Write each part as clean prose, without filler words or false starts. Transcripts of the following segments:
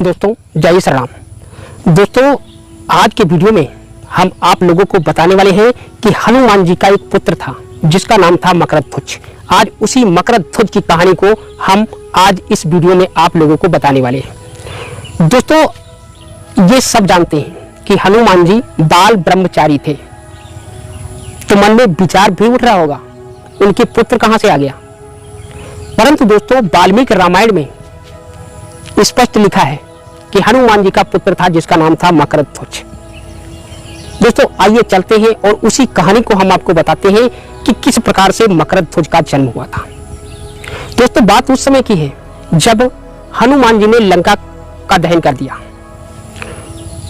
दोस्तों जय श्री राम। दोस्तों आज के वीडियो में हम आप लोगों को बताने वाले हैं कि हनुमान जी का एक पुत्र था जिसका नाम था मकरध्वज। आज उसी मकरध्वज की कहानी को हम आज इस वीडियो में आप लोगों को बताने वाले हैं। दोस्तों ये सब जानते हैं कि हनुमान जी बाल ब्रह्मचारी थे, तो मन में विचार भी उठ रहा होगा उनके पुत्र कहां से आ गया। परंतु दोस्तों वाल्मीकि रामायण में स्पष्ट लिखा है कि हनुमान जी का पुत्र था जिसका नाम था मकरध्वज। दोस्तों आइए चलते हैं और उसी कहानी को हम आपको बताते हैं कि किस प्रकार से मकरध्वज का जन्म हुआ था। दोस्तों बात उस समय की है जब हनुमान जी ने लंका का दहन कर दिया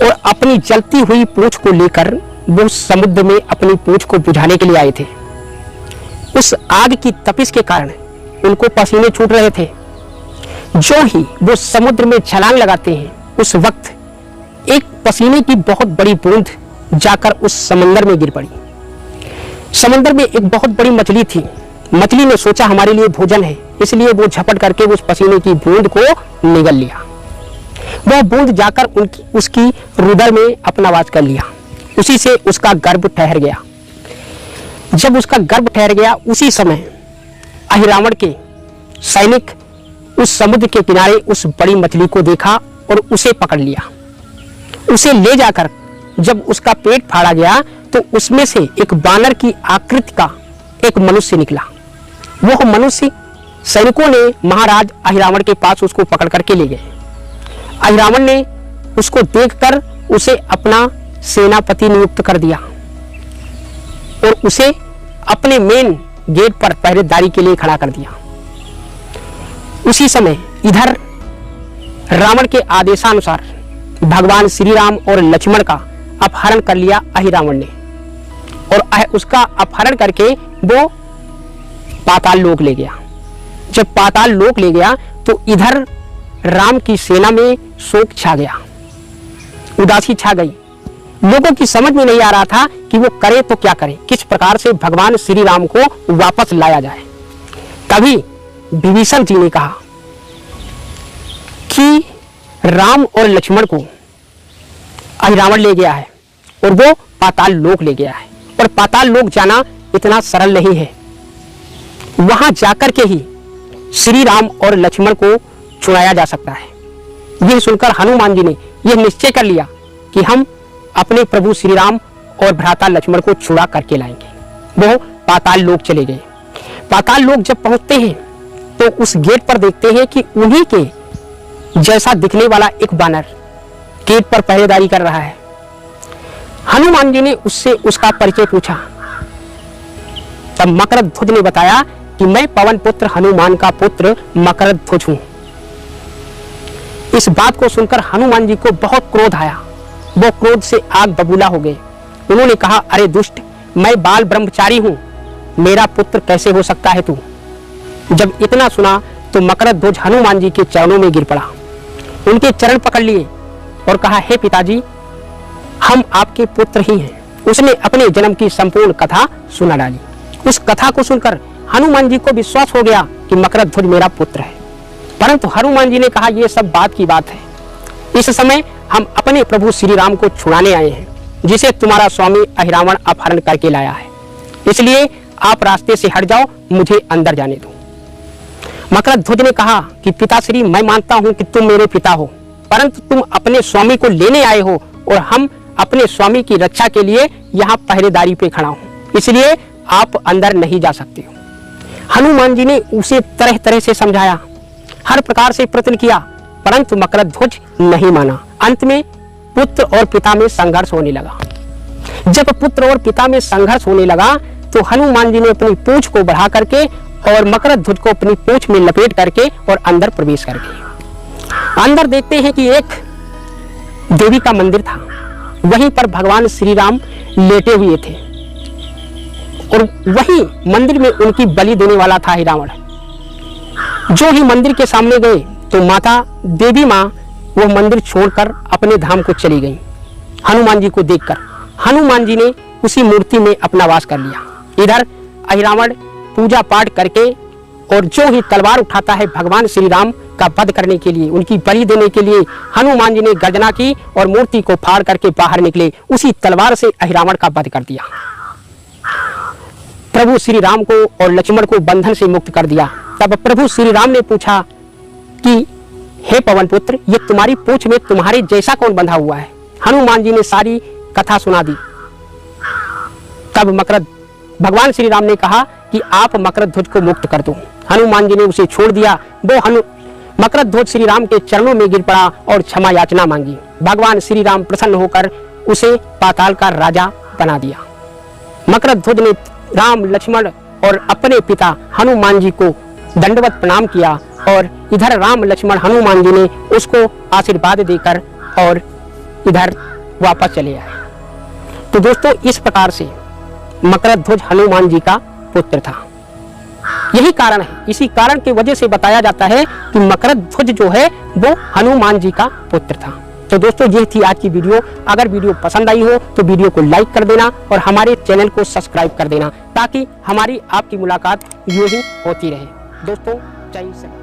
और अपनी जलती हुई पूंछ को लेकर वो समुद्र में अपनी पूंछ को बुझाने के लिए आए थे। उस आग की तपिश के कारण उनको पसीने छूट रहे थे। जो ही वो समुद्र में छलांग लगाते हैं उस वक्त एक पसीने की बहुत बड़ी बूंद जाकर उस समंदर में गिर पड़ी। समंदर में एक बहुत बड़ी मछली थी। मछली ने सोचा हमारे लिए भोजन है, इसलिए वो झपट करके उस पसीने की बूंद को निगल लिया। वह बूंद जाकर उसकी रुदर में अपना वास कर लिया। उसी से उसका गर्भ ठहर गया। जब उसका गर्भ ठहर गया उसी समय अहिरावण के सैनिक उस समुद्र के किनारे उस बड़ी मछली को देखा और उसे पकड़ लिया। उसे ले जाकर जब उसका पेट फाड़ा गया तो उसमें से एक बानर की आकृति का एक मनुष्य निकला। वह मनुष्य सैनिकों ने महाराज अहिरावण के पास उसको पकड़ करके ले गए। अहिरावण ने उसको देखकर उसे अपना सेनापति नियुक्त कर दिया और उसे अपने मेन गेट पर पहरेदारी के लिए खड़ा कर दिया। उसी समय इधर रावण के आदेशानुसार भगवान श्री राम और लक्ष्मण का अपहरण कर लिया अहिरावण ने और उसका अपहरण करके वो पाताल लोक ले गया। जब पाताल लोक ले गया तो इधर राम की सेना में शोक छा गया, उदासी छा गई। लोगों की समझ में नहीं आ रहा था कि वो करे तो क्या करे, किस प्रकार से भगवान श्री राम को वापस लाया जाए। तभी विभीषण जी ने कहा कि राम और लक्ष्मण को अहिरावण ले गया है और वो पाताल लोक ले गया है और पाताल लोक जाना इतना सरल नहीं है। वहां जाकर के ही श्री राम और लक्ष्मण को छुड़ाया जा सकता है। यह सुनकर हनुमान जी ने यह निश्चय कर लिया कि हम अपने प्रभु श्री राम और भ्राता लक्ष्मण को छुड़ा करके लाएंगे। वो पाताल लोक चले गए। पाताल लोक जब पहुंचते हैं तो उस गेट पर देखते हैं कि उन्हीं के जैसा दिखने वाला एक बानर गेट पर पहरेदारी कर रहा है। हनुमान जी ने उससे उसका परिचय पूछा। तब मकरध्वज ने बताया कि मैं पवन पुत्र हनुमान का पुत्र मकरध्वज हूं। इस बात को सुनकर हनुमान जी को बहुत क्रोध आया। वो क्रोध से आग बबूला हो गए। उन्होंने कहा, अरे दुष्ट, मैं बाल ब्रह्मचारी हूं, मेरा पुत्र कैसे हो सकता है तू। जब इतना सुना तो मकरध्वज हनुमान जी के चरणों में गिर पड़ा, उनके चरण पकड़ लिए और कहा, हे पिताजी, हम आपके पुत्र ही हैं। उसने अपने जन्म की संपूर्ण कथा सुना डाली। उस कथा को सुनकर हनुमान जी को विश्वास हो गया कि मकरध्वज मेरा पुत्र है। परंतु हनुमान जी ने कहा, यह सब बात की बात है। इस समय हम अपने प्रभु श्री राम को छुड़ाने आए हैं, जिसे तुम्हारा स्वामी अहिरावण अपहरण करके लाया है। इसलिए आप रास्ते से हट जाओ, मुझे अंदर जाने दो। मकरध्वज ने कहा कि पिताश्री, मैं मानता हूं कि तुम मेरे पिता हो, परंतु तुम अपने स्वामी को लेने आए हो और हम अपने स्वामी की रक्षा के लिए यहाँ पहरेदारी पे खड़ा हूं, इसलिए आप अंदर नहीं जा सकते हो। हनुमान जी ने उसे तरह तरह से समझाया, हर प्रकार से प्रयत्न किया, परंतु मकरध्वज नहीं माना। अंत में पुत्र और पिता में संघर्ष होने लगा। जब पुत्र और पिता में संघर्ष होने लगा तो हनुमान जी ने अपनी पूंछ को बढ़ा करके और मकरध्वज को अपनी पूंछ में लपेट करके और अंदर प्रवेश कर गए। अंदर देखते हैं कि एक देवी का मंदिर था। वहीं पर भगवान श्री राम लेटे हुए थे और वही मंदिर में उनकी बलि देने वाला था अहिरावण। जो ही मंदिर के सामने गए तो माता देवी माँ वह मंदिर छोड़कर अपने धाम को चली गई। हनुमान जी को देखकर हनुमान जी ने उसी मूर्ति में अपना वास कर लिया। इधर अहिरावण पूजा पाठ करके और जो ही तलवार उठाता है भगवान श्री राम का वध करने के लिए, उनकी बलि देने के लिए, हनुमान जी ने गर्जना की और मूर्ति को फाड़ करके बाहर निकले, उसी तलवार से अहिरावण का वध कर दिया। प्रभु श्री राम को और लक्ष्मण को बंधन से मुक्त कर दिया। तब प्रभु श्री राम ने पूछा कि हे पवन पुत्र, ये तुम्हारी पूंछ में तुम्हारे जैसा कौन बंधा हुआ है? हनुमान जी ने सारी कथा सुना दी। तब भगवान श्री राम ने कहा कि आप मकरध्वज को मुक्त कर दो। हनुमान जी ने उसे छोड़ दिया। वो मकरध्वज श्री राम के चरणों में गिर पड़ा और क्षमा याचना मांगी। भगवान श्री राम प्रसन्न होकर उसे पाताल का राजा बना दिया। मकरध्वज ने राम, लक्ष्मण और अपने पिता हनुमान जी को दंडवत प्रणाम किया और इधर राम, लक्ष्मण, हनुमान जी ने उसको आशीर्वाद देकर और इधर वापस चले आए। तो दोस्तों, इस प्रकार से मकरध्वज हनुमान जी का पुत्र था। यही कारण है, इसी कारण की वजह से बताया जाता है कि मकरध्वज जो है वो हनुमान जी का पुत्र था। तो दोस्तों, ये थी आज की वीडियो। अगर वीडियो पसंद आई हो तो वीडियो को लाइक कर देना और हमारे चैनल को सब्सक्राइब कर देना, ताकि हमारी आपकी मुलाकात यूं ही होती रहे। दोस्तों, जय श्री राम।